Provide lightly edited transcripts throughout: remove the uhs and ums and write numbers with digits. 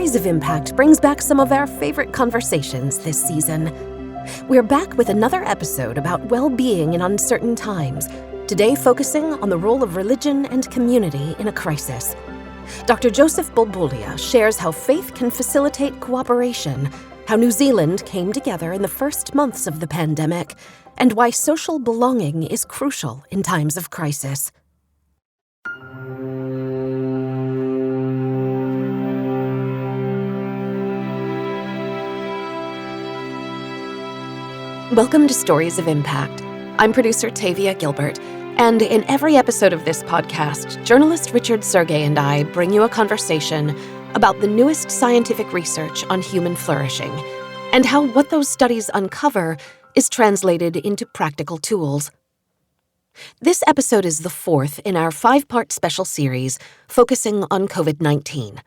Stories of Impact brings back some of our favorite conversations this season. We're back with another episode about well-being in uncertain times, today focusing on the role of religion and community in a crisis. Dr. Joseph Bulbulia shares how faith can facilitate cooperation, how New Zealand came together in the first months of the pandemic, and why social belonging is crucial in times of crisis. Welcome to Stories of Impact. I'm producer Tavia Gilbert, and in every episode of this podcast, journalist Richard Sergey and I bring you a conversation about the newest scientific research on human flourishing and how what those studies uncover is translated into practical tools. This episode is the fourth in our 5-part special series focusing on COVID-19.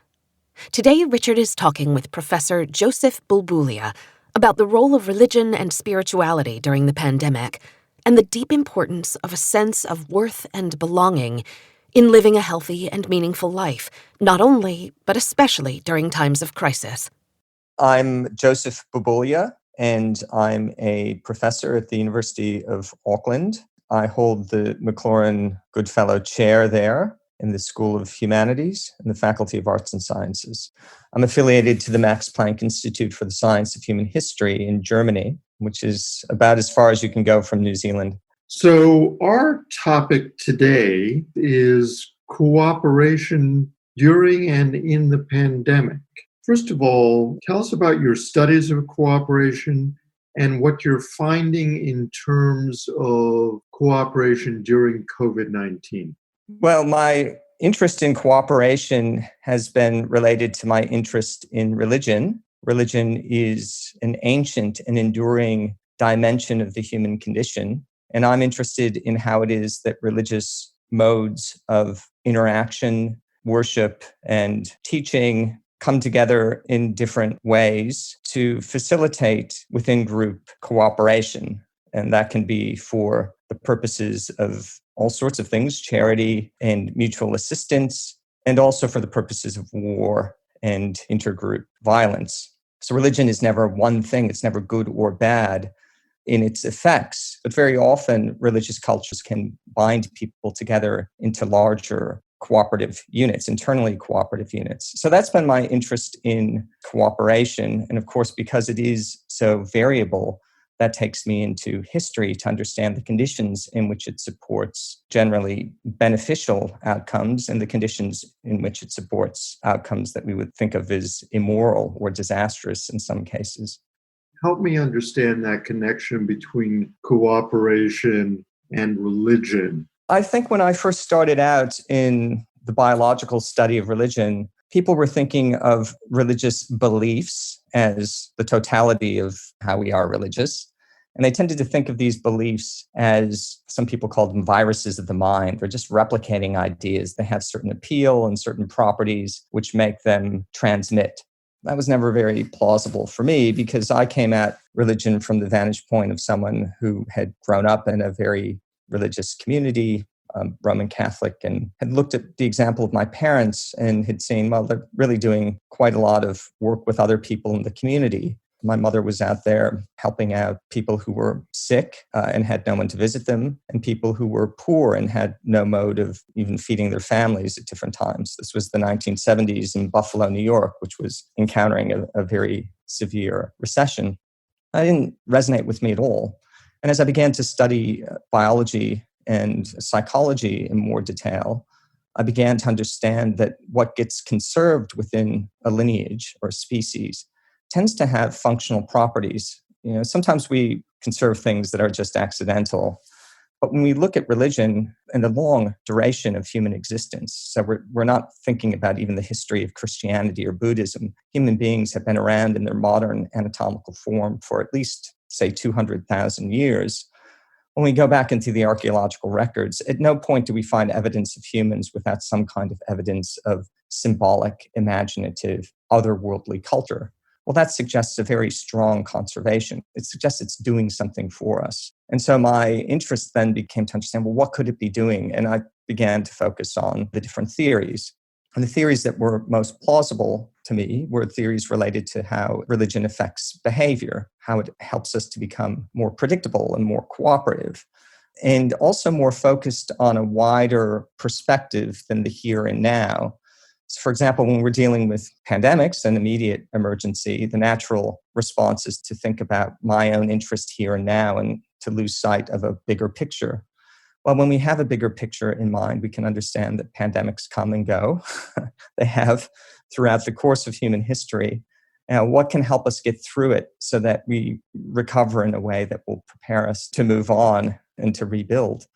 Today, Richard is talking with Professor Joseph Bulbulia about the role of religion and spirituality during the pandemic and the deep importance of a sense of worth and belonging in living a healthy and meaningful life, not only, but especially during times of crisis. I'm Joseph Bulbulia, and I'm a professor at the University of Auckland. I hold the Maclaurin Goodfellow Chair there in the School of Humanities and the Faculty of Arts and Sciences. I'm affiliated to the Max Planck Institute for the Science of Human History in Germany, which is about as far as you can go from New Zealand. So our topic today is cooperation during and in the pandemic. First of all, tell us about your studies of cooperation and what you're finding in terms of cooperation during COVID-19. Well, my interest in cooperation has been related to my interest in religion. Religion is an ancient and enduring dimension of the human condition, and I'm interested in how it is that religious modes of interaction, worship, and teaching come together in different ways to facilitate within-group cooperation. And that can be for the purposes of all sorts of things, charity and mutual assistance, and also for the purposes of war and intergroup violence. So religion is never one thing. It's never good or bad in its effects. But very often, religious cultures can bind people together into larger cooperative units, internally cooperative units. So that's been my interest in cooperation. And of course, because it is so variable, that takes me into history to understand the conditions in which it supports generally beneficial outcomes and the conditions in which it supports outcomes that we would think of as immoral or disastrous in some cases. Help me understand that connection between cooperation and religion. I think when I first started out in the biological study of religion, people were thinking of religious beliefs as the totality of how we are religious. And they tended to think of these beliefs as, some people called them viruses of the mind. They're just replicating ideas. They have certain appeal and certain properties which make them transmit. That was never very plausible for me because I came at religion from the vantage point of someone who had grown up in a very religious community, Roman Catholic, and had looked at the example of my parents and had seen, well, they're really doing quite a lot of work with other people in the community. My mother was out there helping out people who were sick and had no one to visit them, and people who were poor and had no mode of even feeding their families at different times. This was the 1970s in Buffalo, New York, which was encountering a very severe recession. That didn't resonate with me at all. And as I began to study biology and psychology in more detail, I began to understand that what gets conserved within a lineage or a species tends to have functional properties. Sometimes we conserve things that are just accidental. But when we look at religion and the long duration of human existence, so we're not thinking about even the history of Christianity or Buddhism. Human beings have been around in their modern anatomical form for at least, say, 200,000 years. When we go back into the archaeological records, at no point do we find evidence of humans without some kind of evidence of symbolic, imaginative, otherworldly culture. Well, that suggests a very strong conservation. It suggests it's doing something for us. And so my interest then became to understand, well, what could it be doing? And I began to focus on the different theories. And the theories that were most plausible to me were theories related to how religion affects behavior, how it helps us to become more predictable and more cooperative, and also more focused on a wider perspective than the here and now. So for example, when we're dealing with pandemics and immediate emergency, the natural response is to think about my own interest here and now and to lose sight of a bigger picture. Well, when we have a bigger picture in mind, we can understand that pandemics come and go. They have throughout the course of human history. Now, what can help us get through it so that we recover in a way that will prepare us to move on and to rebuild?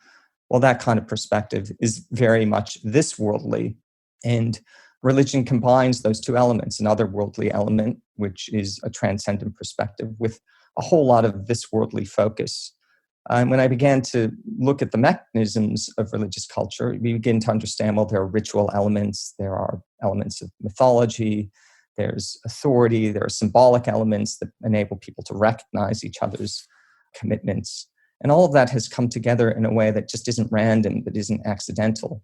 Well, that kind of perspective is very much this worldly. And religion combines those two elements, an otherworldly element, which is a transcendent perspective, with a whole lot of this worldly focus. And when I began to look at the mechanisms of religious culture, we begin to understand, well, there are ritual elements, there are elements of mythology, there's authority, there are symbolic elements that enable people to recognize each other's commitments. And all of that has come together in a way that just isn't random, that isn't accidental.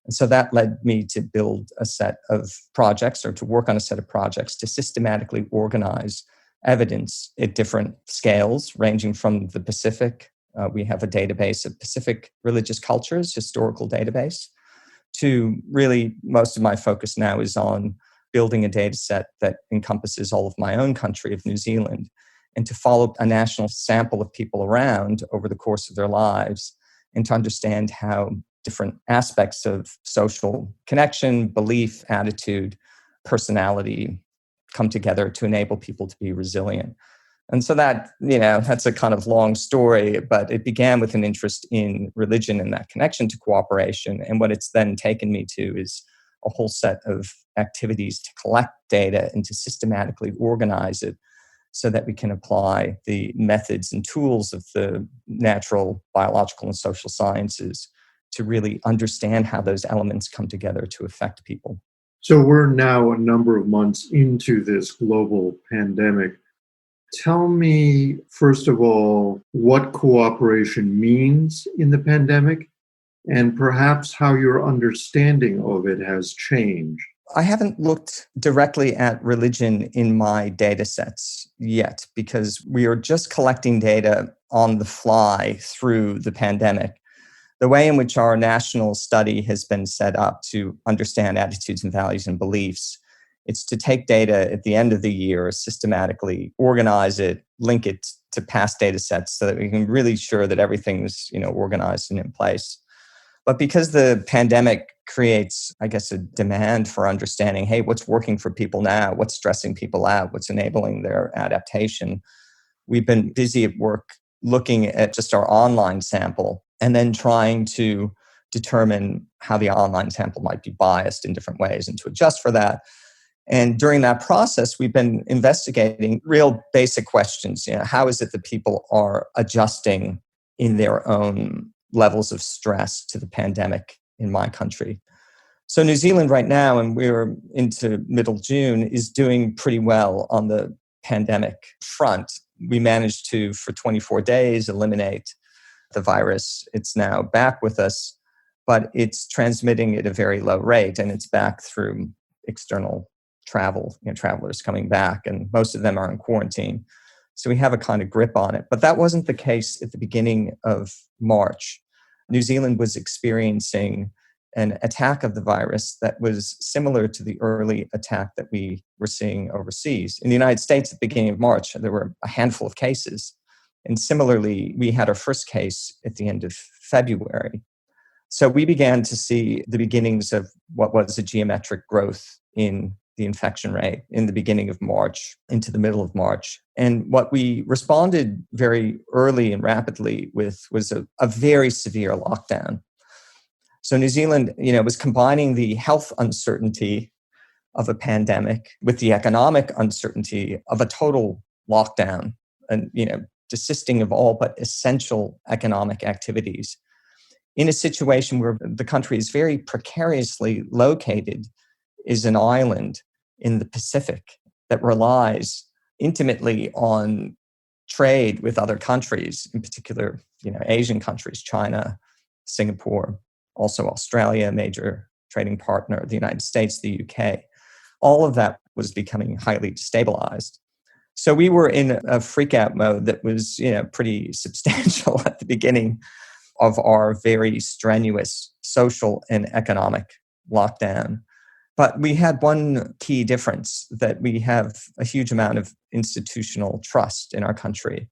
And so that led me to build a set of projects, or to work on a set of projects to systematically organize evidence at different scales, ranging from the Pacific. We have a database of Pacific religious cultures, historical database, to really most of my focus now is on building a data set that encompasses all of my own country of New Zealand, and to follow a national sample of people around over the course of their lives, and to understand how different aspects of social connection, belief, attitude, personality come together to enable people to be resilient. And so that, that's a kind of long story, but it began with an interest in religion and that connection to cooperation. And what it's then taken me to is a whole set of activities to collect data and to systematically organize it so that we can apply the methods and tools of the natural, biological, and social sciences to really understand how those elements come together to affect people. So we're now a number of months into this global pandemic. Tell me, first of all, what cooperation means in the pandemic, and perhaps how your understanding of it has changed. I haven't looked directly at religion in my data sets yet, because we are just collecting data on the fly through the pandemic. The way in which our national study has been set up to understand attitudes and values and beliefs, it's to take data at the end of the year, systematically organize it, link it to past data sets so that we can really sure that everything's organized and in place. But because the pandemic creates, I guess, a demand for understanding, hey, what's working for people now? What's stressing people out? What's enabling their adaptation? We've been busy at work looking at just our online sample and then trying to determine how the online sample might be biased in different ways and to adjust for that. And during that process, we've been investigating real basic questions. How is it that people are adjusting in their own levels of stress to the pandemic in my country? So New Zealand right now, and we're into middle June, is doing pretty well on the pandemic front. We managed to, for 24 days, eliminate the virus. It's now back with us, but it's transmitting at a very low rate, and it's back through external travel, travelers coming back, and most of them are in quarantine. So we have a kind of grip on it. But that wasn't the case at the beginning of March. New Zealand was experiencing an attack of the virus that was similar to the early attack that we were seeing overseas. In the United States at the beginning of March, there were a handful of cases. And similarly, we had our first case at the end of February. So we began to see the beginnings of what was a geometric growth in the infection rate in the beginning of March into the middle of March. And what we responded very early and rapidly with was a very severe lockdown. So New Zealand, was combining the health uncertainty of a pandemic with the economic uncertainty of a total lockdown and, desisting of all but essential economic activities in a situation where the country is very precariously located, is an island in the Pacific that relies intimately on trade with other countries, in particular, Asian countries, China, Singapore, also Australia, a major trading partner, the United States, the UK. All of that was becoming highly destabilized. So we were in a freak out mode that was, pretty substantial at the beginning of our very strenuous social and economic lockdown. But we had one key difference, that we have a huge amount of institutional trust in our country.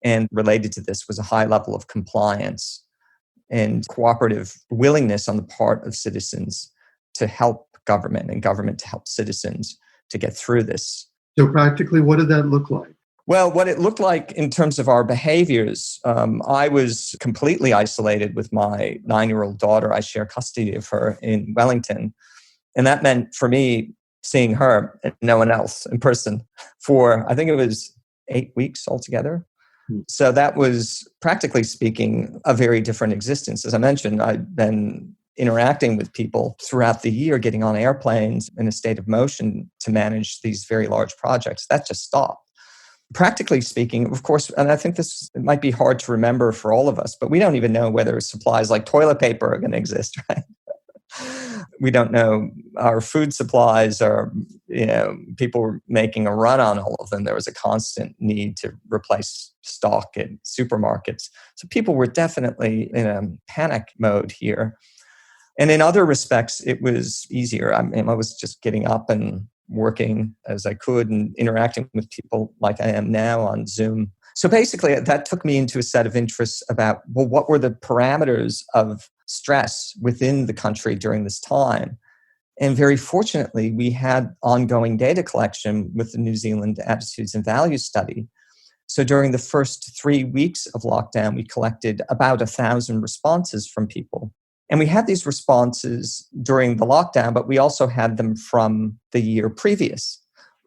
And related to this was a high level of compliance and cooperative willingness on the part of citizens to help government and government to help citizens to get through this. So practically, what did that look like? Well, what it looked like in terms of our behaviors, I was completely isolated with my 9-year-old daughter. I share custody of her in Wellington. And that meant for me seeing her and no one else in person for, I think it was 8 weeks altogether. So that was, practically speaking, a very different existence. As I mentioned, I'd been interacting with people throughout the year, getting on airplanes in a state of motion to manage these very large projects. That just stopped. Practically speaking, of course, and I think this might be hard to remember for all of us, but we don't even know whether supplies like toilet paper are going to exist, right? We don't know our food supplies are, people were making a run on all of them. There was a constant need to replace stock at supermarkets. So people were definitely in a panic mode here. And in other respects, it was easier. I was just getting up and working as I could and interacting with people like I am now on Zoom. So basically, that took me into a set of interests about, well, what were the parameters of stress within the country during this time? And very fortunately, we had ongoing data collection with the New Zealand Attitudes and Values Study. So during the first 3 weeks of lockdown, we collected about 1,000 responses from people. And we had these responses during the lockdown, but we also had them from the year previous.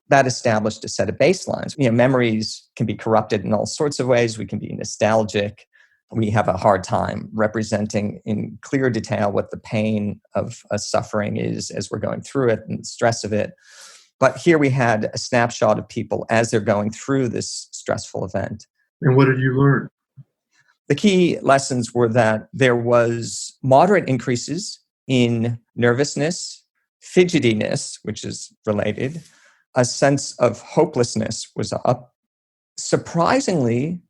That established a set of baselines. Memories can be corrupted in all sorts of ways. We can be nostalgic. We have a hard time representing in clear detail what the pain of a suffering is as we're going through it and the stress of it. But here we had a snapshot of people as they're going through this stressful event. And what did you learn? The key lessons were that there was moderate increases in nervousness, fidgetiness, which is related. A sense of hopelessness was up. Surprisingly,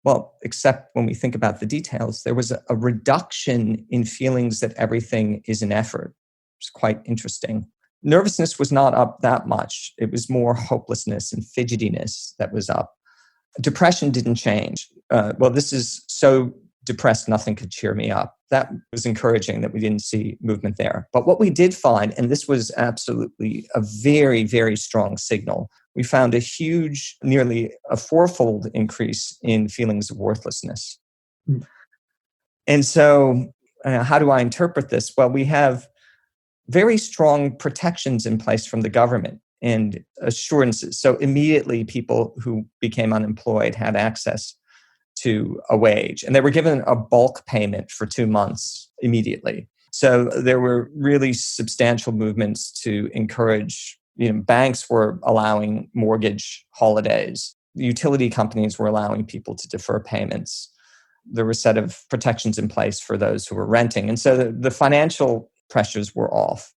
well, except when we think about the details, there was a reduction in feelings that everything is an effort. It's quite interesting. Nervousness was not up that much. It was more hopelessness and fidgetiness that was up. Depression didn't change. This is so depressed, nothing could cheer me up. That was encouraging that we didn't see movement there. But what we did find, and this was absolutely a very, very strong signal, we found a huge, nearly a fourfold increase in feelings of worthlessness. And so how do I interpret this? Well, we have very strong protections in place from the government and assurances. So immediately people who became unemployed had access to a wage, and they were given a bulk payment for 2 months immediately. So there were really substantial movements to encourage, banks were allowing mortgage holidays. Utility companies were allowing people to defer payments. There were a set of protections in place for those who were renting. And so the financial pressures were off.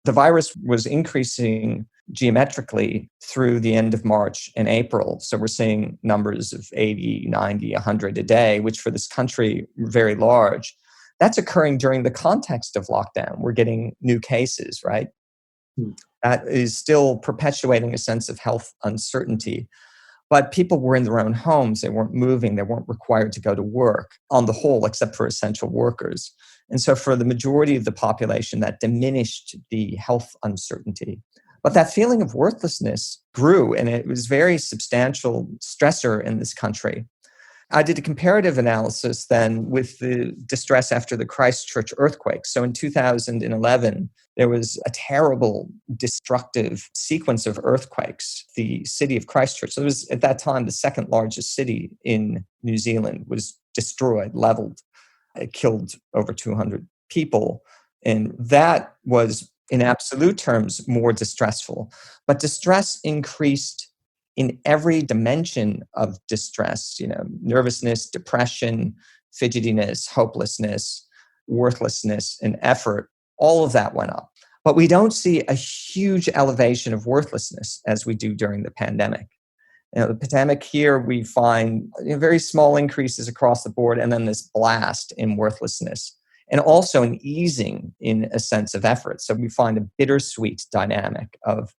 The virus was increasing geometrically through the end of March and April. So we're seeing numbers of 80, 90, 100 a day, which for this country were very large. That's occurring during the context of lockdown. We're getting new cases, right? That is still perpetuating a sense of health uncertainty. But people were in their own homes. They weren't moving. They weren't required to go to work on the whole, except for essential workers. And so for the majority of the population, that diminished the health uncertainty. But that feeling of worthlessness grew, and it was a very substantial stressor in this country. I did a comparative analysis then with the distress after the Christchurch earthquake. So in 2011, there was a terrible, destructive sequence of earthquakes. The city of Christchurch, so it was at that time the second largest city in New Zealand, was destroyed, leveled. It killed over 200 people. And that was, in absolute terms, more distressful. But distress increased in every dimension of distress, nervousness, depression, fidgetiness, hopelessness, worthlessness, and effort. All of that went up. But we don't see a huge elevation of worthlessness as we do during the pandemic. The pandemic here, we find very small increases across the board, and then this blast in worthlessness, and also an easing in a sense of effort. So we find a bittersweet dynamic of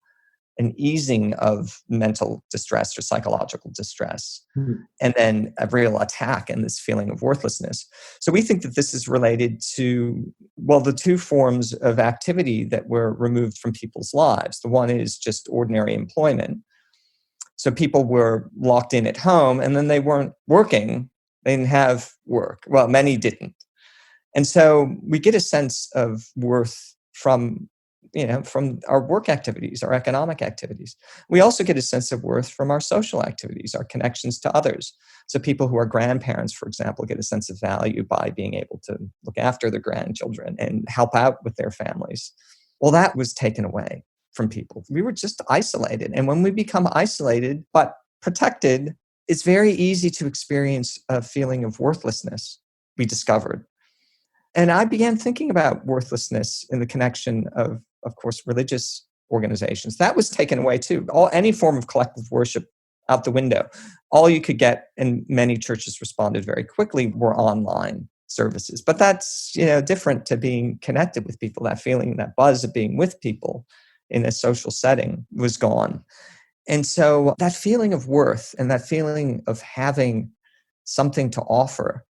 an easing of mental distress or psychological distress, and then a real attack and this feeling of worthlessness. So we think that this is related to, well, the two forms of activity that were removed from people's lives. The one is just ordinary employment. So people were locked in at home, and then they weren't working. They didn't have work. Well, many didn't. And so we get a sense of worth from our work activities, our economic activities. We also get a sense of worth from our social activities, our connections to others. So people who are grandparents, for example, get a sense of value by being able to look after their grandchildren and help out with their families. Well, that was taken away from people. We were just isolated. And when we become isolated but protected, it's very easy to experience a feeling of worthlessness, we discovered. And I began thinking about worthlessness in the connection of course, religious organizations. That was taken away too. Any form of collective worship out the window. All you could get, and many churches responded very quickly, were online services. But that's different to being connected with people. That feeling, that buzz of being with people in a social setting was gone. And so that feeling of worth and that feeling of having something to offer,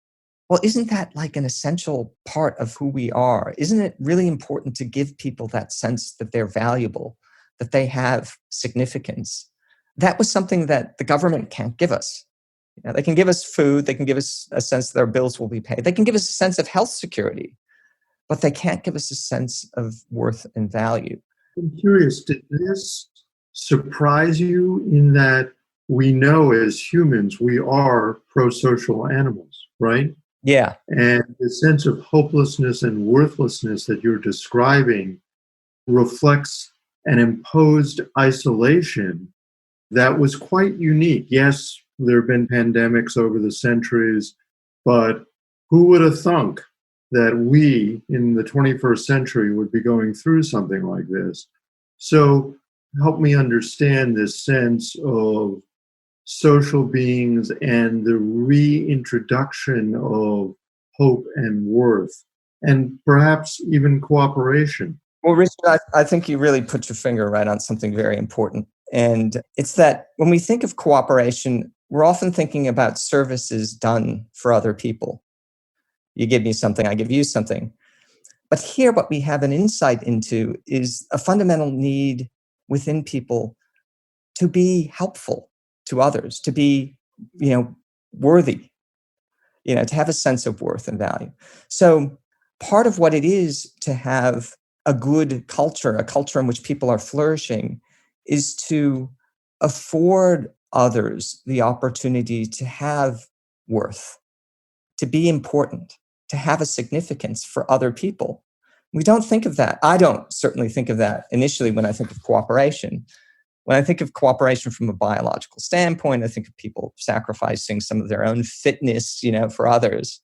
well, isn't that like an essential part of who we are? Isn't it really important to give people that sense that they're valuable, that they have significance? That was something that the government can't give us. They can give us food, they can give us a sense that our bills will be paid, they can give us a sense of health security, but they can't give us a sense of worth and value. I'm curious, did this surprise you in that we know as humans we are pro-social animals, right? Yeah. And the sense of hopelessness and worthlessness that you're describing reflects an imposed isolation that was quite unique. Yes, there have been pandemics over the centuries, but who would have thunk that we in the 21st century would be going through something like this? So help me understand this sense of social beings and the reintroduction of hope and worth, and perhaps even cooperation. Well, Richard, I think you really put your finger right on something very important. And it's that when we think of cooperation, we're often thinking about services done for other people. You give me something, I give you something. But here, what we have an insight into is a fundamental need within people to be helpful to others, to be, worthy, to have a sense of worth and value. So part of what it is to have a good culture, a culture in which people are flourishing, is to afford others the opportunity to have worth, to be important, to have a significance for other people. We don't think of that. I don't certainly think of that initially when I think of cooperation. When I think of cooperation from a biological standpoint, I think of people sacrificing some of their own fitness, for others.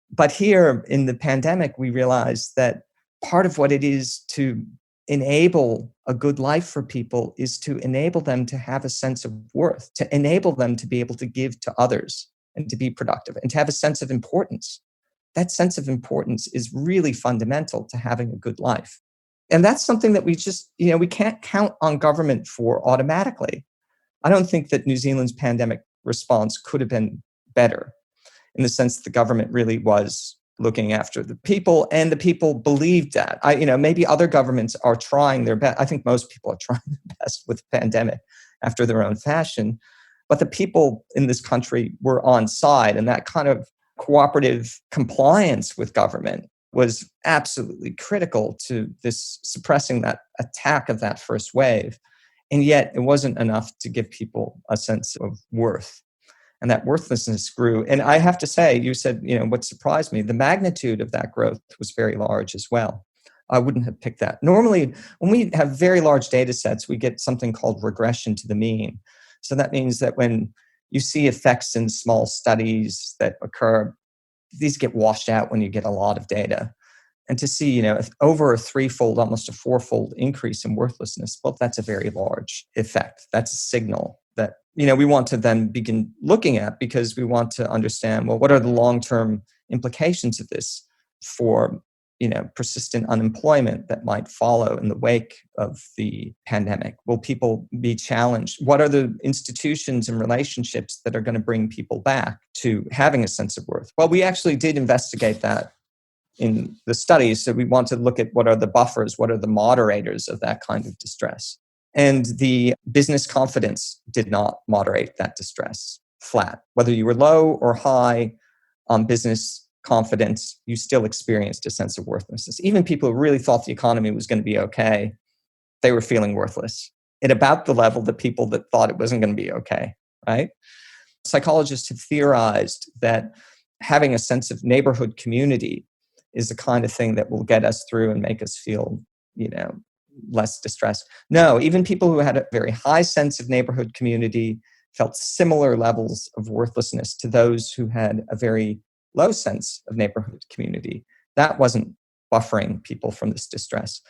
But here in the pandemic, we realize that part of what it is to enable a good life for people is to enable them to have a sense of worth, to enable them to be able to give to others and to be productive and to have a sense of importance. That sense of importance is really fundamental to having a good life. And that's something that we just, we can't count on government for automatically. I don't think that New Zealand's pandemic response could have been better in the sense that the government really was looking after the people, and the people believed that. Maybe other governments are trying their best. I think most people are trying their best with the pandemic after their own fashion. But the people in this country were on side, and that kind of cooperative compliance with government was absolutely critical to this suppressing that attack of that first wave. And yet it wasn't enough to give people a sense of worth. And that worthlessness grew. And I have to say, you said, what surprised me, the magnitude of that growth was very large as well. I wouldn't have picked that. Normally, when we have very large data sets, we get something called regression to the mean. So that means that when you see effects in small studies that occur, these get washed out when you get a lot of data. And to see, over a threefold, almost a fourfold increase in worthlessness, well, that's a very large effect. That's a signal that, we want to then begin looking at, because we want to understand, well, what are the long-term implications of this for, persistent unemployment that might follow in the wake of the pandemic? Will people be challenged? What are the institutions and relationships that are going to bring people back to having a sense of worth? Well, we actually did investigate that in the studies. So we want to look at what are the buffers, what are the moderators of that kind of distress. And the business confidence did not moderate that distress. Flat. Whether you were low or high on business confidence, you still experienced a sense of worthlessness. Even people who really thought the economy was going to be okay, they were feeling worthless at about the level that people that thought it wasn't going to be okay, right? Psychologists have theorized that having a sense of neighborhood community is the kind of thing that will get us through and make us feel, less distressed. No, even people who had a very high sense of neighborhood community felt similar levels of worthlessness to those who had a very low sense of neighborhood community. That wasn't buffering people from this distress.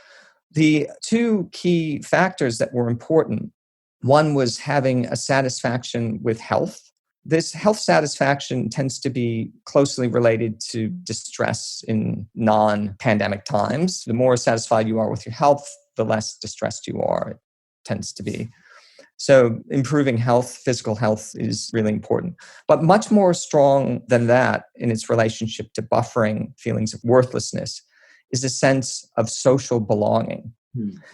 The two key factors that were important, one was having a satisfaction with health. This health satisfaction tends to be closely related to distress in non-pandemic times. The more satisfied you are with your health, the less distressed you are, it tends to be. So improving health, physical health is really important. But much more strong than that in its relationship to buffering feelings of worthlessness is a sense of social belonging.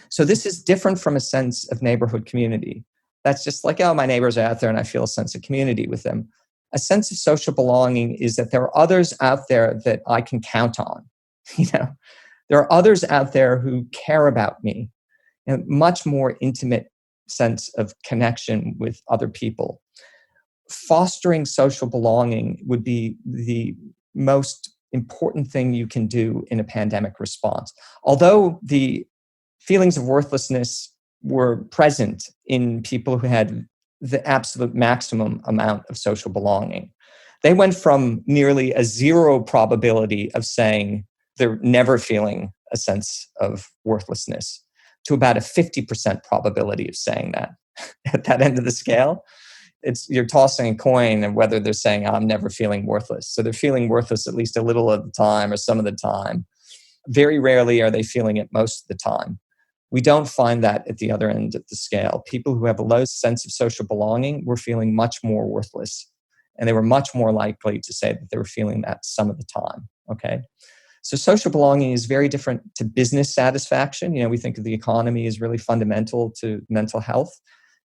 So this is different from a sense of neighborhood community. That's just like, oh, my neighbors are out there and I feel a sense of community with them. A sense of social belonging is that there are others out there that I can count on. There are others out there who care about me. A much more intimate sense of connection with other people. Fostering social belonging would be the most important thing you can do in a pandemic response. Although the feelings of worthlessness were present in people who had the absolute maximum amount of social belonging, they went from nearly a zero probability of saying they're never feeling a sense of worthlessness to about a 50% probability of saying that. At that end of the scale, you're tossing a coin and whether they're saying, I'm never feeling worthless. So they're feeling worthless at least a little of the time or some of the time. Very rarely are they feeling it most of the time. We don't find that at the other end of the scale. People who have a low sense of social belonging were feeling much more worthless. And they were much more likely to say that they were feeling that some of the time. Okay. So social belonging is very different to business satisfaction. We think of the economy as really fundamental to mental health.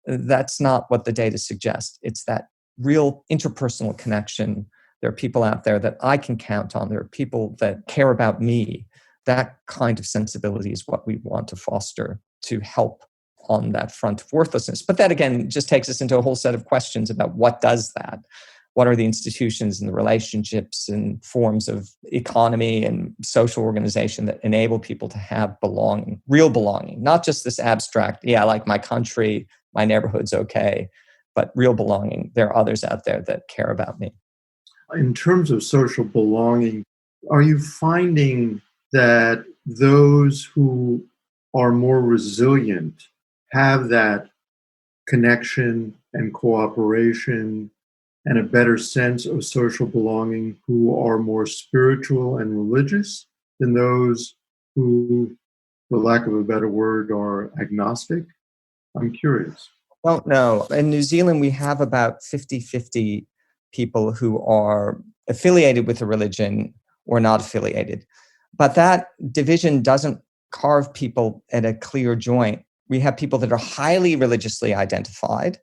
That's not what the data suggests. It's that real interpersonal connection. There are people out there that I can count on. There are people that care about me. That kind of sensibility is what we want to foster to help on that front of worthlessness. But that, again, just takes us into a whole set of questions about what does that? What are the institutions and the relationships and forms of economy and social organization that enable people to have belonging, real belonging, not just this abstract, I like my country, my neighborhood's okay, but real belonging. There are others out there that care about me. In terms of social belonging, are you finding that those who are more resilient have that connection and cooperation and a better sense of social belonging who are more spiritual and religious than those who, for lack of a better word, are agnostic? I'm curious. Well, no. In New Zealand, we have about 50-50 people who are affiliated with a religion or not affiliated. But that division doesn't carve people at a clear joint. We have people that are highly religiously identified,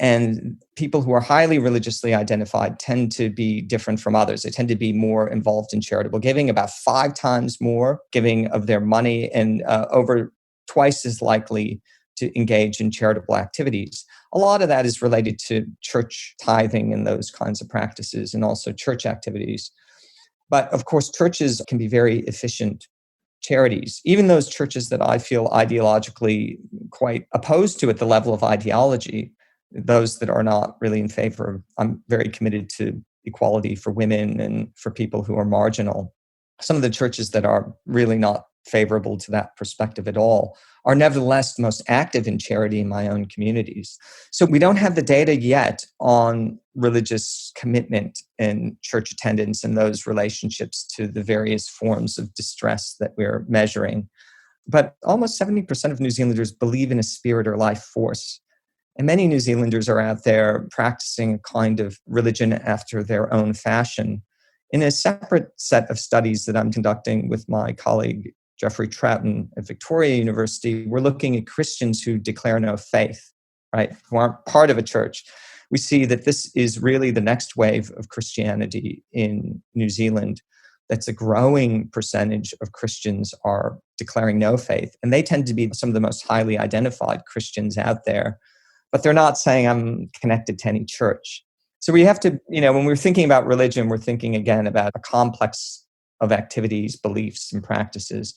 and people who are highly religiously identified tend to be different from others. They tend to be more involved in charitable giving, about 5 times more giving of their money, and over twice as likely to engage in charitable activities. A lot of that is related to church tithing and those kinds of practices, and also church activities. But of course, churches can be very efficient charities. Even those churches that I feel ideologically quite opposed to at the level of ideology, those that are not really in favor, I'm very committed to equality for women and for people who are marginal. some of the churches that are really not favorable to that perspective at all are nevertheless the most active in charity in my own communities. So we don't have the data yet on religious commitment and church attendance and those relationships to the various forms of distress that we're measuring. But almost 70% of New Zealanders believe in a spirit or life force. And many New Zealanders are out there practicing a kind of religion after their own fashion. In a separate set of studies that I'm conducting with my colleague Jeffrey Troughton at Victoria University, we're looking at Christians who declare no faith, right, who aren't part of a church. We see that this is really the next wave of Christianity in New Zealand. That's a growing percentage of Christians are declaring no faith. And they tend to be some of the most highly identified Christians out there. But they're not saying I'm connected to any church. So we have to, when we're thinking about religion, we're thinking again about a complex of activities, beliefs, and practices.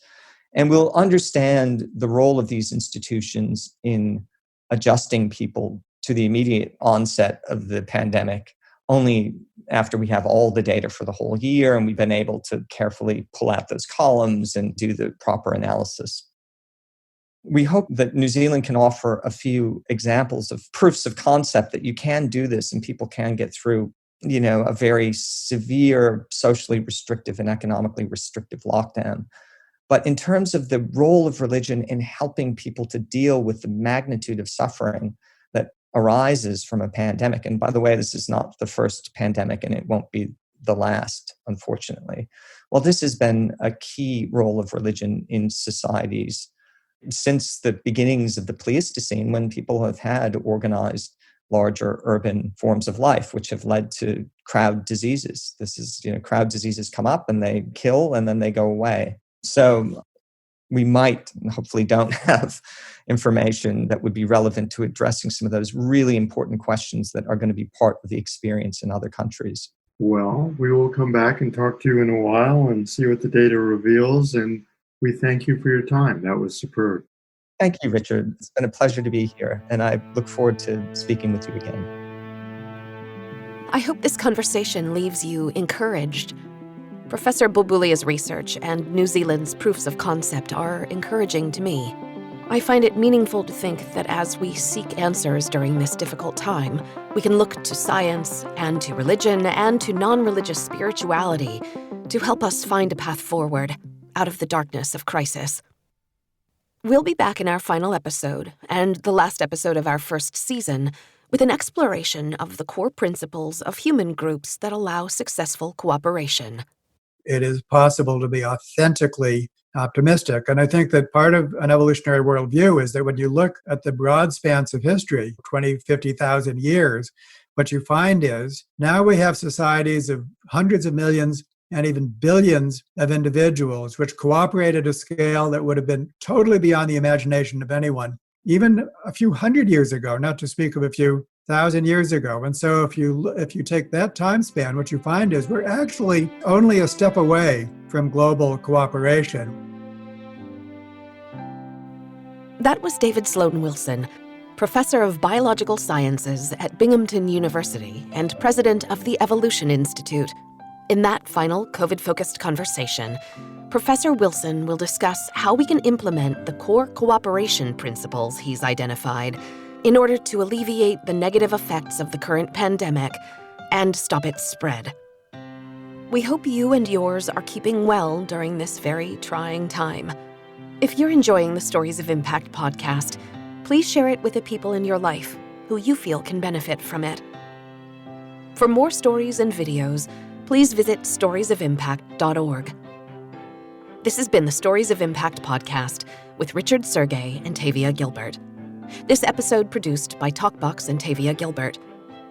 And we'll understand the role of these institutions in adjusting people to the immediate onset of the pandemic only after we have all the data for the whole year and we've been able to carefully pull out those columns and do the proper analysis. We hope that New Zealand can offer a few examples of proofs of concept that you can do this and people can get through, a very severe, socially restrictive and economically restrictive lockdown. But in terms of the role of religion in helping people to deal with the magnitude of suffering that arises from a pandemic, and by the way, this is not the first pandemic and it won't be the last, unfortunately. Well, this has been a key role of religion in societies since the beginnings of the Pleistocene, when people have had organized larger urban forms of life, which have led to crowd diseases. This is, crowd diseases come up and they kill and then they go away. So we might, and hopefully don't have information that would be relevant to addressing some of those really important questions that are going to be part of the experience in other countries. Well, we will come back and talk to you in a while and see what the data reveals. And we thank you for your time. That was superb. Thank you, Richard. It's been a pleasure to be here, and I look forward to speaking with you again. I hope this conversation leaves you encouraged. Professor Bulbulia's research and New Zealand's proofs of concept are encouraging to me. I find it meaningful to think that as we seek answers during this difficult time, we can look to science and to religion and to non-religious spirituality to help us find a path forward out of the darkness of crisis. We'll be back in our final episode, and the last episode of our first season, with an exploration of the core principles of human groups that allow successful cooperation. It is possible to be authentically optimistic. And I think that part of an evolutionary worldview is that when you look at the broad spans of history, 20, 50,000 years, what you find is now we have societies of hundreds of millions and even billions of individuals which cooperate at a scale that would have been totally beyond the imagination of anyone, even a few hundred years ago, not to speak of a few thousand years ago. And so if you take that time span, what you find is we're actually only a step away from global cooperation. That was David Sloan Wilson, professor of biological sciences at Binghamton University and president of the Evolution Institute. In that final COVID-focused conversation, Professor Wilson will discuss how we can implement the core cooperation principles he's identified in order to alleviate the negative effects of the current pandemic and stop its spread. We hope you and yours are keeping well during this very trying time. If you're enjoying the Stories of Impact podcast, please share it with the people in your life who you feel can benefit from it. For more stories and videos, please visit storiesofimpact.org. This has been the Stories of Impact podcast with Richard Sergey and Tavia Gilbert. This episode produced by Talkbox and Tavia Gilbert.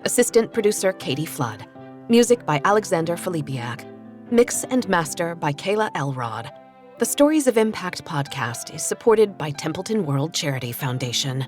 Assistant producer Katie Flood. Music by Alexander Filipiak. Mix and master by Kayla Elrod. The Stories of Impact podcast is supported by Templeton World Charity Foundation.